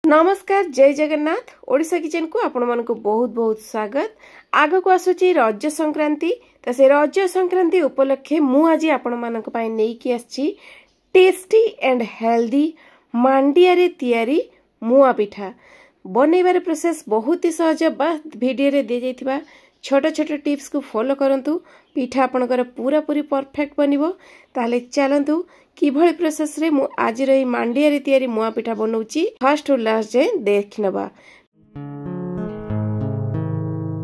नमस्कार जय जगन्नाथ ओडिशा किचन को आपण मन को बहुत बहुत स्वागत। आग को आसुची रज संक्रांति तो से रज संक्रांति उपलक्षे मु आज आपण मन को पई नै कि आछि टेस्टी एंड हेल्दी मांडिया रे तयारी मुआ पिठा बनैबार प्रोसेस बहुत ही सहज बा वीडियो रे दे जाइथिबा छोट छोट टिप्स को फॉलो करंतु पिठा आपनकर पूरा पूरी परफेक्ट बनिबो। ताले चलंतु किभଳି प्रोसेस रे मु आज रे मांडिया रे तयारी मुआ पिठा बनौची फर्स्ट टू लास्ट जे देखनबा।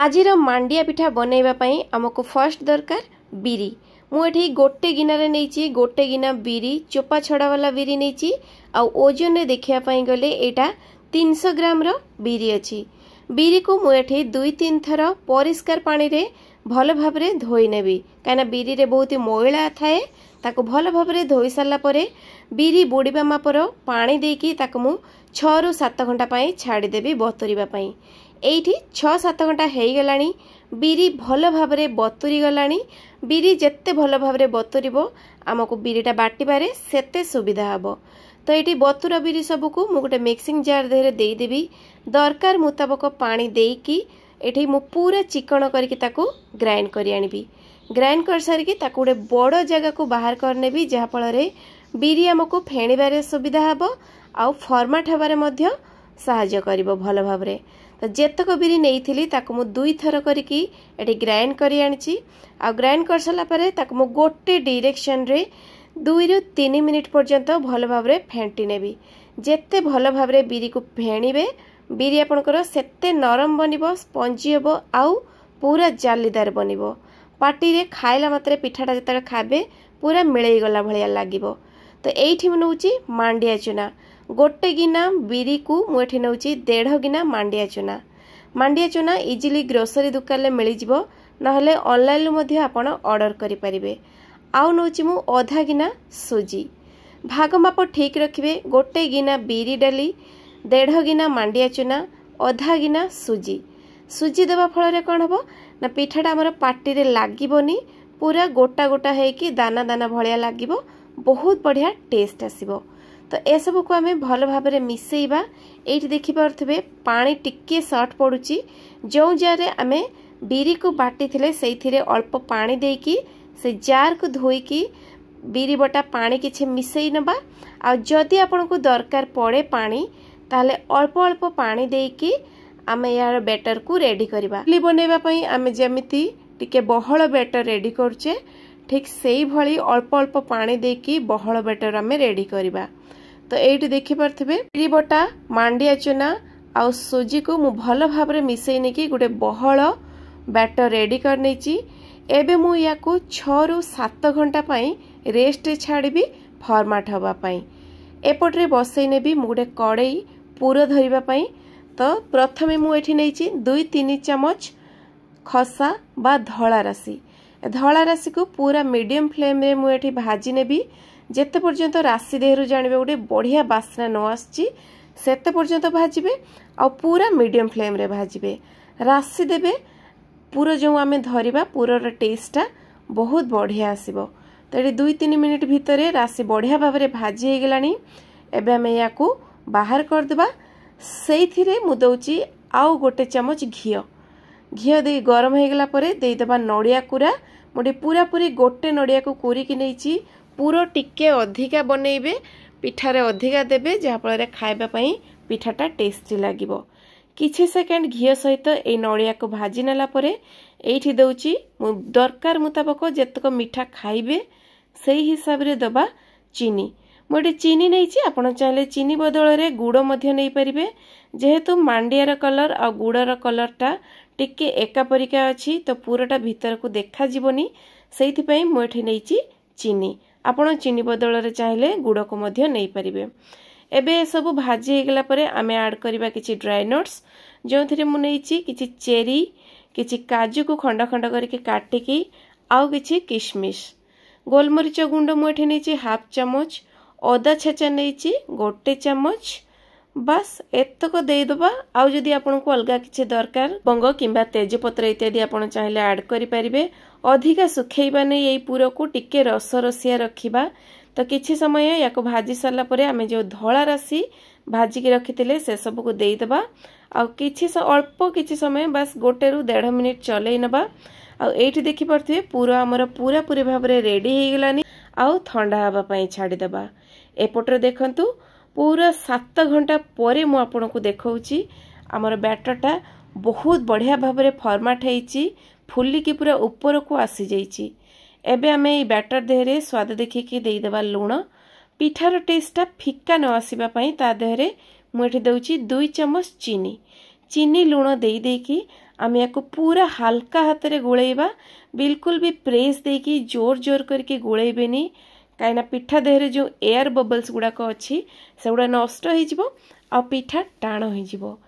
आज रो मांडिया पिठा बनैबा पई हमको फर्स्ट दरकार बिरी। मु एठी गोटे गिना रे नैची गोटे गिना बिरी चोपा छडा वाला बिरी नैची आ ओजन रे देखिया पई गले एटा 300 ग्राम रो बिरी अछि। बिरी को मु एठी 2-3 थर परिष्कार पानी रे भल भाबरे धोई नेबी काना बिरी रे बहुत ही मैला थाए ताको भल भाबरे धोई साला परे बिरी बुड़ीबा मापर पानी देकी ताको मु 6 ରୁ 7 घंटा पई छाडी देबी बतुरीबा पई। एठी 6-7 घंटा हेई गलानी बिरी भल भाबरे बतुरी गलानी। बिरी जत्ते भल भाबरे बतुरीबो हमको बिरीटा बाटिबारे सेते सुविधा हबो। तो एठी बतुरा बिरी सब को मु गोटे मिक्सिंग जार देहरे देई देबी दरकार मुताबक पानी देकी एठी मु पूरा चिकन करके ताको ग्राइंड करी आनिबी। ग्राइंड कर सारी की ताको गोटे बड़ जगह को बाहर करनेबी जहा फल रे बिरी हमको फेणीबारे सुविधा हबो आ फॉर्मेट हबारे मध्य सहायता करिवो भल भाबरे। तो जेतक बिरी नेइथिली ताको मु 2 थर करके एठी ग्राइंड करी आनिची आ ग्राइंड कर साला परे ताको मु गोटे डायरेक्शन रे 2 ରୁ 3 मिनिट पर्यंत भल भाबरे फेंटी नेबी। जेते भल भाबरे बिरी को फेणीबे बिरी आपनकर सेते नरम बनिबो स्पंजी हबो आउ पूरा जालीदार बनिबो। पार्टी रे खाइला मात्रे पिठाटा जतले खाबे पूरा मिलई गला भलिया लागिबो। तो एठी मु नउची मांडिया चुना गोटे गिना बिरी को मु एठी नउची 1.5 गिना मांडिया चुना। मांडिया चुना इजिली ग्रोसरी दुकान ले मिली जिवो नहले ऑनलाइन मध्ये आपण ऑर्डर करि परिबे। आउ नउची मु आधा गिना सुजी भाग माप ठीक रखिबे। गोटे गिना बिरी डाली 1.5 गिना मांडिया चुना आधा गिना सुजी। सुजी देवा फल रे कोन हबो ना पिठाटा हमर पार्टी रे लागिबोनी पूरा गोटा गोटा है कि दाना दाना भलिया लागिबो बहुत बढ़िया टेस्ट आसीबो। तो ए सब को हमें भल भाबरे मिसेइबा। एठी देखि पारथबे पानी टिके शॉर्ट पडुची जो जारे हमें बिरी को बाटी थिले सेइथिरे अल्प पानी देकी से जार को धोईकी बिरी बटा पानी किछि मिसेई नबा। आ जदि आपन को दरकार पड़े पानी ताले अल्प अल्प पानी देकी आमे यार बैटर को रेडी करबा। इडली बनेबा पई आमे जेमिति टिके बहळ बैटर रेडी करछे ठीक सेही भली अल्प अल्प पानी देकी बहळ बैटर आमे रेडी करबा। तो एठी देखि परथबे बिरी बटा मांडिया चुना आ सुजी को मु भल भाबरे मिसेई नेकी गुटे बहळ बैटर रेडी करनेची। एबे मु याको 6 ରୁ 7 घंटा पई रेस्ट छाड़ीबी फॉर्मेट हवा पई। एपटरे बसई नेबी मु गुटे कड़ई पूरा धरिबा पई। तो प्रथमे मु एठी नेची 2-3 चम्मच खसा बा धला राशि को पूरा मीडियम फ्लेम रे मु एठी भाजी नेबी जेते पर्यंत राशि देहरु जानिबे गोटे बढ़िया बास्ना न आसची सेते पर्यंत भाजिबे आ पूरा मीडियम फ्लेम रे भाजिबे। राशि देबे पूरा जो आमे धरिबा पूरा टेस्टटा बहुत बढ़िया आसीबो। तो एठी 2-3 मिनिट भितरे राशि बढ़िया भाबरे भाजी हे गेलानी। एबे आमे याकू बाहर कर देबा। सेइथिरे मु दउची आउ गोटे चम्मच घियो दे गरम हे गेला परे देई देबा नडिया कुरा। मोडे पूरा पूरी गोटे नडिया को कोरी कि नैची पूरा टिके अधिका बनेइबे पिठा रे अधिका देबे जहा फल रे खाइबा पई पिठाटा टेस्टी लागिबो। किछि सेकेंड घियो सहित ए नडिया को भाजी नेला परे एठी दउची मु दरकार मुताबक जतक मिठा खाइबे सेही हिसाब रे दबा चीनी। मोटे चीनी नैची आपण चाहले चीनी बदल रे गुड़ मध्य नै परिबे जेहेतु मांडियार कलर आ गुड़र कलरटा टिके एका परिका अछि तो पूराटा भीतर को देखा जीवनी सेइथि पई मु एठी नैची चीनी। आपण चीनी बदल रे चाहले गुड़ को मध्य नै परिबे। एबे सब भाजी हे गेला परे आमे ऐड करबा किछि ड्राई नट्स जोंथिरे मु नैची किछि चेरी किछि काजू को खंड खंड करके काटिकी आउ किछि किशमिश। गोलमरीच गुंड मु एठी नैची हाफ चम्मच अदा छेचा नैची गोटे चम्मच बस एतक दे दबा। आउ जदि आपन को अलगा किछि दरकार बंग किंबा तेजपत्र इत्यादि आपन चाहिले ऐड करि परिबे। अधिका सुखैबा नै एई पूरा को टिके रस रसिया रखिबा। तो किछि समय याको भाजी सारला परे आमे जो धला राशि भाजिकी रखिथिले से सब को देई दबा आ किछि अल्प किछि समय बस 1 ରୁ 1.5 मिनिट चलै नबा आ एठी देखि परथिबे पूरा हमर पूरा पूरी भाव रे रेडी हे गेलानी आ ठंडा हबा पई छाडी दबा एपटरे देखंतु पूरा 7 घंटा परे मु आपन को देखौची हमर बैटरटा बहुत बढ़िया भाव रे फॉर्मेट हेची फुल्ली की पूरा ऊपर को आसी जाइची एबे हमें ई बैटर देहरे स्वाद देखि कि देई देबा लूण पिठार टेस्टटा फिक्का न आसीबा पई ता देहरे मु एठी दउची 2 चम्मच चीनी लूण देई देकी आम या पूरा हल्का हाथ रे गोलेबा बिल्कुल भी प्रेस देकी जोर जोर करके गोलेबेनी काइना पिठा देहरे जो एयर बबल्स गुड़ाक अच्छी से गुड़ा नष्ट हो आ पिठा टाण हो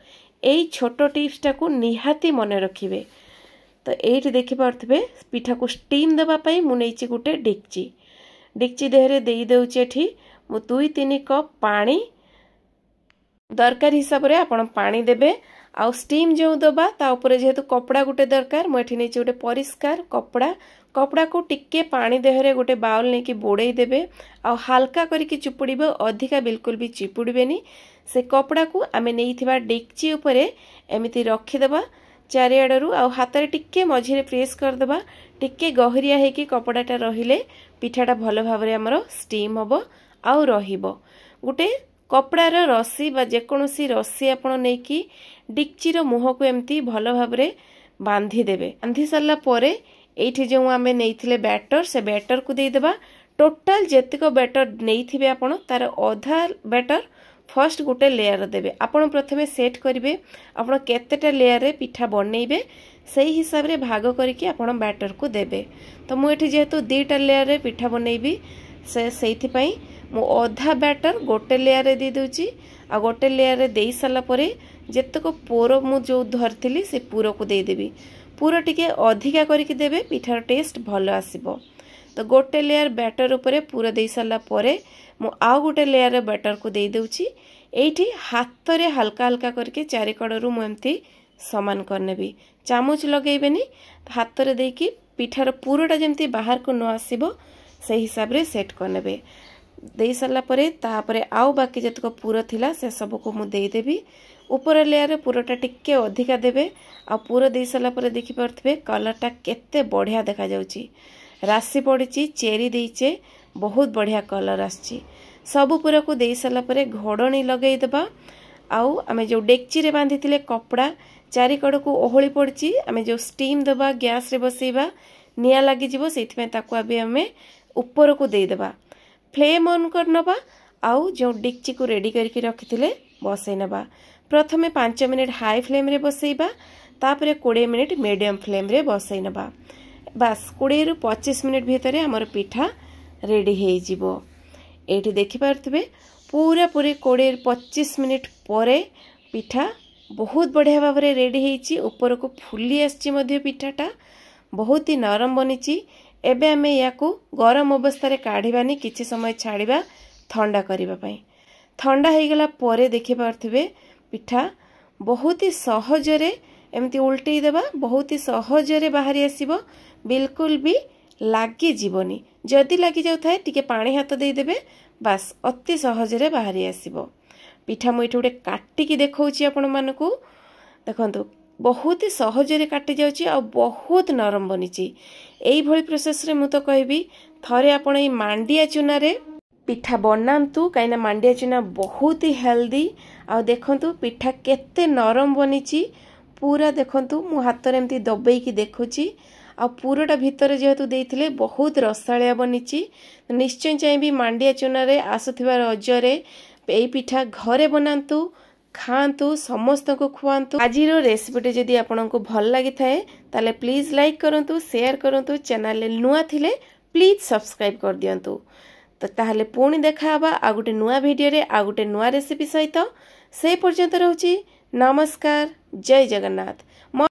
छोट टिप्सटा को निहाती मन रखिबे। तो ये देखिपे पिठा को स्टीम देवाई मुझे गोटे डेक्ची देहरे दे देउची एठी मु 2-3 कप पानी दरकार हिसाब रे आपण पानी देबे आ स्टीम जो दबा ता ऊपर जेहेतु कपड़ा गोटे दरकार मुझे नहीं गोटे परिष्कार कपड़ा को टिके पानी देहरे गोटे बाउल नहीं कि बोड़े देबे आ हल्का करके चुपुड़ीबे अधिका बिल्कुल भी चिपुड़बेनी से कपड़ा को आमे नैथिबा डेक्ची ऊपर एमिति रखिदेबा चारिआडरू आ हाथ रे टिके मझिरे प्रेस करदेबा टिके गहरिया हेकी कपड़ाटा रहिले पिठाटा भल भाव रे हमर स्टीम हबो आ रहिबो गोटे कपड़ार रस्सी बा जेकोसी रस्सी आपण नेकी डिक्चीर मुह को एमती भल भाव रे बांधी देबे बांधी सारला परे एठी जो आमे नेइथिले बैटर से बैटर को दे देबा टोटल जेतिक बैटर नेइथिबे आपण तार आधा बैटर फर्स्ट गोटे लेयर देबे आपण प्रथमे सेट करिवे आपण केतेटा लेयर रे पिठा बनेइबे सही हिसाब रे भाग करके आपण बैटर को देबे। तो मु एठी जेहेतु 2टा लेयर रे पिठा बनेइबी से सेइथि पई मु आधा बैटर गोटे लेयर रे दे दोची आ गोटे लेयर रे देई साला परे जेतक पोरो मु जो धरथिली से पूरो को दे देबी पूरा टिके अधिका करके देबे पिठार टेस्ट भलो आसीबो। तो गोटे लेयर बैटर ऊपर पूरा दे साला परे मु आउ गोटे लेयर बैटर को दे देउची एठी हाथ रे हल्का हल्का करके चारि कड़रू मु एमती समान करनेबी चामच लगेबेनी हाथ रे देकी पिठार पूराटा जेमती बाहर को न आसीबो से हिसाब रे सेट करनेबे दे साला परे तापरे आउ बाकी जतक पूरा थिला से सब को मु दे देबी ऊपर लेयर रे पूराटा टिके अधिका देबे आ पूरा दे साला परे देखि परथबे कलरटा केते बढ़िया देखा जाउची राशि पड़ीची चेरी देइचे बहुत बढ़िया कलर आछि सब पूरा को दे साला परे घोड़नी लगेई देबा आउ आमे जो डेक्ची रे बांधी थिले कपड़ा चारि कड़ को ओहली पड़ची आमे जो स्टीम देबा गैस रे बसेइबा निया लागि जिवो सेति में ताको अबे हमें ऊपर को दे देबा फ्लेम ऑन कर नबा आउ जो डेक्ची को रेडी करके रखिथिले बसै नबा प्रथमे 5 मिनिट हाई फ्लेम रे बसेइबा तापरे 20 मिनिट मीडियम फ्लेम रे बसै नबा बस 20 ରୁ 25 मिनिट भीतर हमर पिठा रेडी हे जिवो। एठी देखि पारथबे पूरा पूरी 20-25 मिनिट परे पिठा बहुत बढ़िया भाव रे रेडी हेची ऊपर को फुली आछि मध्ये पिठाटा बहुत ही नरम बनिची एबे हमें याकू गरम अवस्था रे काढिबानी किछि समय छाड़िबा ठंडा करिबा पई ठंडा हे गेला परे देखि पारथबे पिठा बहुत ही सहज रे एमती उल्टी देबा बहुत ही सहज रे बाहरी आसीबो बिल्कुल भी लागी जीवनी जदि लागी जाउ थाए टिके पानी हाथ दे देबे बस अति सहज रे बाहरी आसीबो। पिठा मु एठी उडे काटी की देखौची आपण मानकू देखंतु बहुत ही सहज रे काटी जाउची आ बहुत नरम बनिची एई भली प्रोसेस रे मु तो कहबी थरे आपण ए मांडिया चूना रे पिठा बनांतु काइना मांडिया चूना बहुत ही हेल्दी आ देखंतु पिठा केते नरम बनिची पूरा देखंतु मु हाथ रे एमती दबेई की देखुची आ पूराटा भीतर जेहेतु देइथिले बहुत रसाळिया बनिची निश्चय चाहिए मांडिया चूना रे आसुथिबा रजरे एई पिठा घरे बनांतु खांतु समस्त को खुआंतु। आजिरो रेसिपीटे जदि आपनको भल लागि थाए ताले प्लीज लाइक करंतु शेयर करंतु चैनल ले नुआ थिले प्लीज सब्सक्राइब कर दियंतु। तो ताहले पुणी देखा हबा आ गुटे नुआ वीडियो रे आ गुटे नुआ रेसिपी सहित से पर्यंत रहउची नमस्कार जय जगन्नाथ।